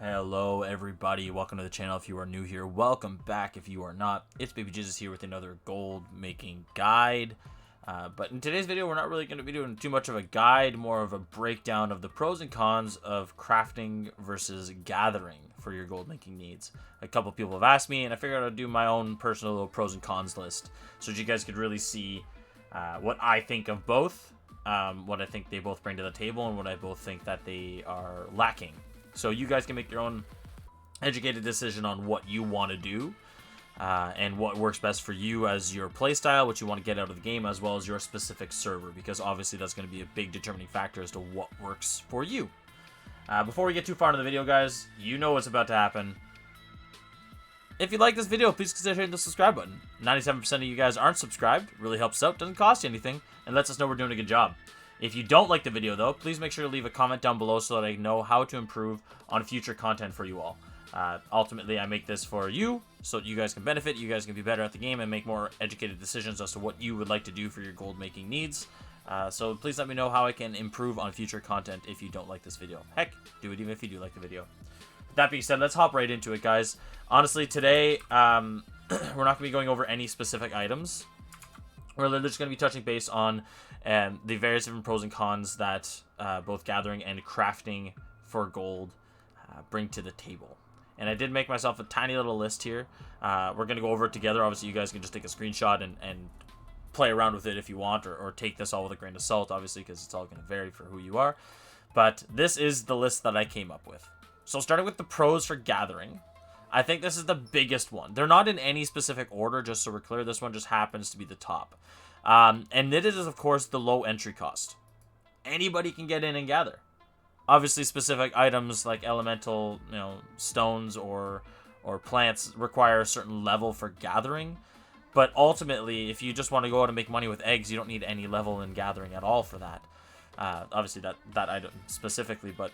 Hello everybody, welcome to the channel if you are new here, welcome back if you are not. It's Baby Jesus here with another gold making guide. But in today's video we're not really going to be doing too much of a guide, more of a breakdown of the pros and cons of crafting versus gathering for your gold making needs. A couple people have asked me and I figured I'd do my own personal little pros and cons list so that you guys could really see what I think of both, what I think they both bring to the table, and what I both think that they are lacking. So you guys can make your own educated decision on what you want to do and what works best for you as your playstyle, what you want to get out of the game, as well as your specific server, because obviously that's going to be a big determining factor as to what works for you. Before we get too far into the video, guys, you know what's about to happen. If you like this video, please consider hitting the subscribe button. 97% of you guys aren't subscribed. It really helps out, doesn't cost you anything, and lets us know we're doing a good job. If you don't like the video, though, please make sure to leave a comment down below so that I know how to improve on future content for you all. Ultimately, I make this for you, so that you guys can benefit, you guys can be better at the game, and make more educated decisions as to what you would like to do for your gold making needs. So please let me know how I can improve on future content if you don't like this video. Heck, do it even if you do like the video. With that being said, let's hop right into it, guys. Honestly, today, we're not going to be going over any specific items. We're literally just going to be touching base on the various different pros and cons that both gathering and crafting for gold bring to the table. And I did make myself a tiny little list here. We're going to go over it together. Obviously, you guys can just take a screenshot and play around with it if you want, or take this all with a grain of salt, obviously, because it's all going to vary for who you are. But this is the list that I came up with. So starting with the pros for gathering, I think this is the biggest one. They're not in any specific order, just so we're clear. This one just happens to be the top. And it is, of course, the low entry cost. Anybody can get in and gather. Obviously, specific items like elemental, stones or plants require a certain level for gathering. But ultimately, if you just want to go out and make money with eggs, you don't need any level in gathering at all for that. Obviously, that item specifically, but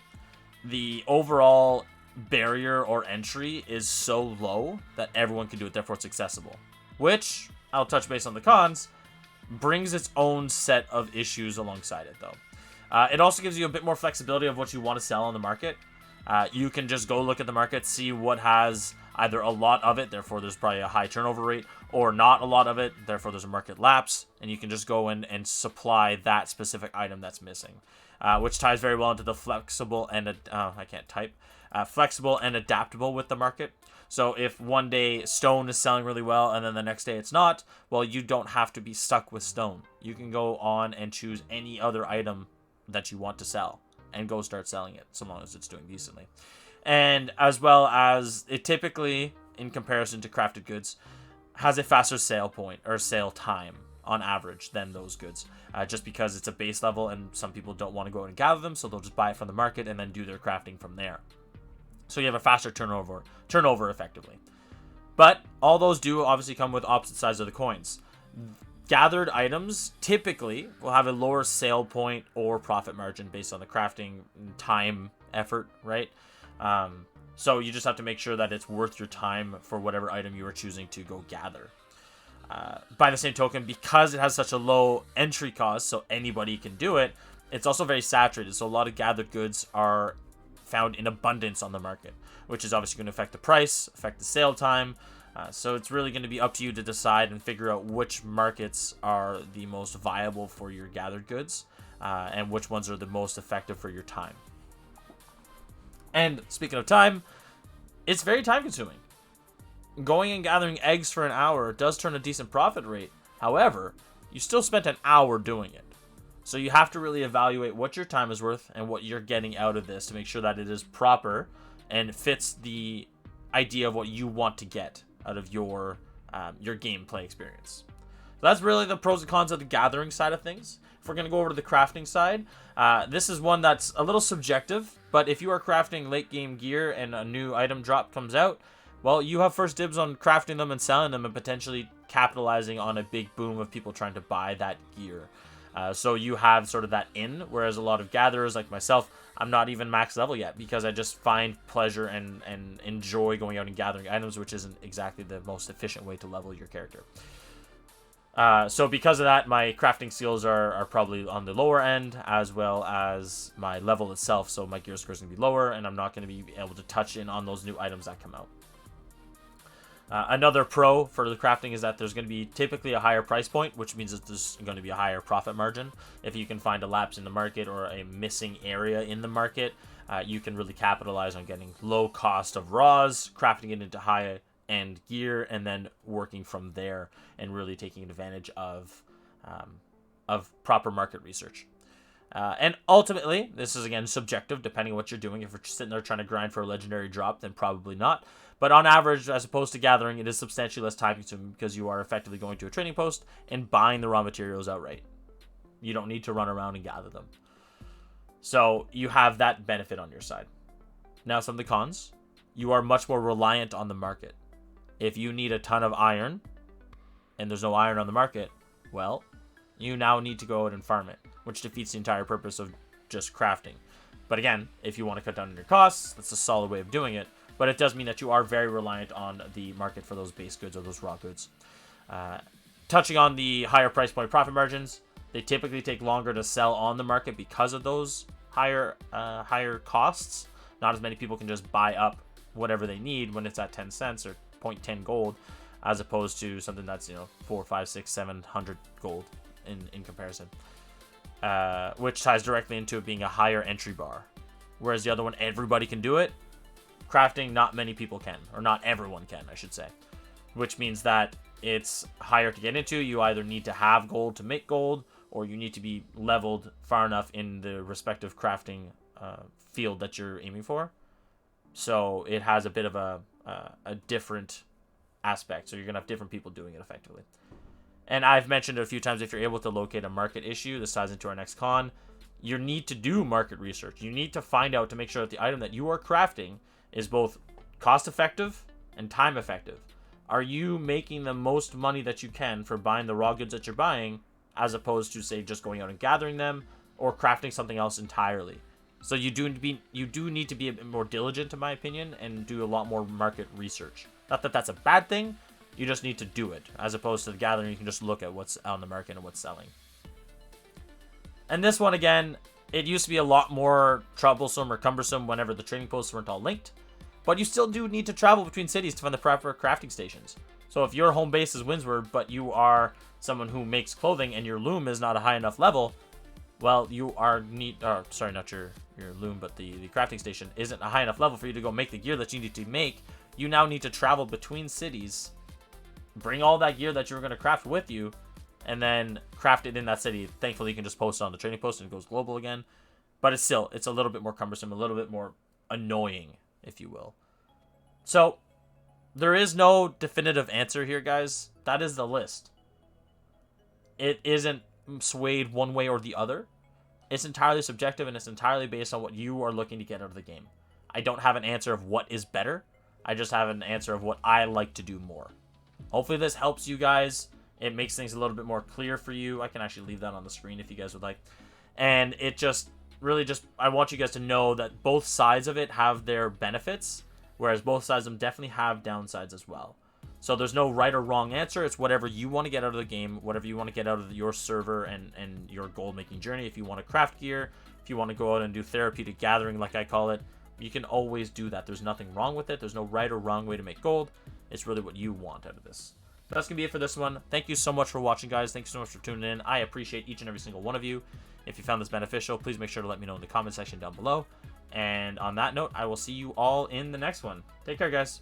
the overall barrier or entry is so low that everyone can do it, therefore it's accessible. Which, I'll touch base on the cons, brings its own set of issues alongside it, though. It also gives you a bit more flexibility of what you want to sell on the market. You can just go look at the market, see what has either a lot of it, therefore there's probably a high turnover rate, or not a lot of it, therefore there's a market lapse, and you can just go in and supply that specific item that's missing. Which ties very well into the flexible and flexible and adaptable with the market. So if one day stone is selling really well and then the next day it's not, well, you don't have to be stuck with stone. You can go on and choose any other item that you want to sell and go start selling it, so long as it's doing decently. And as well as it typically, in comparison to crafted goods, has a faster sale point or sale time on average than those goods, just because it's a base level and some people don't want to go out and gather them, so they'll just buy it from the market and then do their crafting from there. So you have a faster turnover effectively. But all those do obviously come with opposite sides of the coins. Gathered items typically will have a lower sale point or profit margin based on the crafting time effort, right? So you just have to make sure that it's worth your time for whatever item you are choosing to go gather. By the same token, because it has such a low entry cost, so anybody can do it, it's also very saturated. So a lot of gathered goods are found in abundance on the market, which is obviously going to affect the price, affect the sale time. So it's really going to be up to you to decide and figure out which markets are the most viable for your gathered goods, and which ones are the most effective for your time. And speaking of time, it's very time consuming. Going and gathering eggs for an hour does turn a decent profit rate. However, you still spent an hour doing it. So you have to really evaluate what your time is worth and what you're getting out of this to make sure that it is proper and fits the idea of what you want to get out of your gameplay experience. So that's really the pros and cons of the gathering side of things. If we're going to go over to the crafting side, this is one that's a little subjective, but if you are crafting late game gear and a new item drop comes out, well, you have first dibs on crafting them and selling them and potentially capitalizing on a big boom of people trying to buy that gear. So you have sort of that in, whereas a lot of gatherers like myself, I'm not even max level yet because I just find pleasure and enjoy going out and gathering items, which isn't exactly the most efficient way to level your character. So because of that, my crafting skills are probably on the lower end, as well as my level itself. So my gear score is going to be lower, and I'm not going to be able to touch in on those new items that come out. Another pro for the crafting is that there's going to be typically a higher price point, which means that there's going to be a higher profit margin. If you can find a lapse in the market or a missing area in the market, you can really capitalize on getting low cost of raws, crafting it into high-end gear, and then working from there and really taking advantage of proper market research. And ultimately, this is, again, subjective, depending on what you're doing. If you're sitting there trying to grind for a legendary drop, then probably not. But on average, as opposed to gathering, it is substantially less time-consuming because you are effectively going to a trading post and buying the raw materials outright. You don't need to run around and gather them. So you have that benefit on your side. Now, some of the cons. You are much more reliant on the market. If you need a ton of iron and there's no iron on the market, well, you now need to go out and farm it, which defeats the entire purpose of just crafting. But again, if you want to cut down on your costs, that's a solid way of doing it. But it does mean that you are very reliant on the market for those base goods or those raw goods. Touching on the higher price point profit margins, they typically take longer to sell on the market because of those higher costs. Not as many people can just buy up whatever they need when it's at 10 cents or 0.10 gold, as opposed to something that's 4, 5, 6, 700 gold in comparison. Which ties directly into it being a higher entry bar. Whereas the other one, everybody can do it. Crafting, not many people can, or not everyone can, I should say. Which means that it's higher to get into. You either need to have gold to make gold, or you need to be leveled far enough in the respective crafting field that you're aiming for. So it has a bit of a different aspect. So you're going to have different people doing it effectively. And I've mentioned it a few times, if you're able to locate a market issue, this ties into our next con, you need to do market research. You need to find out to make sure that the item that you are crafting is both cost effective and time effective. Are you making the most money that you can for buying the raw goods that you're buying, as opposed to, say, just going out and gathering them or crafting something else entirely? So you do need to be a bit more diligent, in my opinion, and do a lot more market research. Not that that's a bad thing, you just need to do it, as opposed to the gathering. You can just look at what's on the market and what's selling. And this one, again, it used to be a lot more troublesome or cumbersome whenever the trading posts weren't all linked. But you still do need to travel between cities to find the proper crafting stations. So if your home base is Windsward, but you are someone who makes clothing and your loom is not a high enough level, well, you are sorry, not your loom, but the crafting station isn't a high enough level for you to go make the gear that you need to make. You now need to travel between cities, bring all that gear that you were going to craft with you, and then craft it in that city. Thankfully, you can just post it on the trading post and it goes global again. But it's a little bit more cumbersome, a little bit more annoying, if you will. So, there is no definitive answer here, guys. That is the list. It isn't swayed one way or the other. It's entirely subjective, and it's entirely based on what you are looking to get out of the game. I don't have an answer of what is better. I just have an answer of what I like to do more. Hopefully this helps you guys. It makes things a little bit more clear for you. I can actually leave that on the screen if you guys would like. And it just really I want you guys to know that both sides of it have their benefits, whereas both sides of them definitely have downsides as well. So there's no right or wrong answer. It's whatever you want to get out of the game, whatever you want to get out of your server and your gold making journey. If you want to craft gear, if you want to go out and do therapeutic gathering, like I call it, you can always do that. There's nothing wrong with it. There's no right or wrong way to make gold. It's really what you want out of this. But that's going to be it for this one. Thank you so much for watching, guys. Thank you so much for tuning in. I appreciate each and every single one of you. If you found this beneficial, please make sure to let me know in the comment section down below. And on that note, I will see you all in the next one. Take care, guys.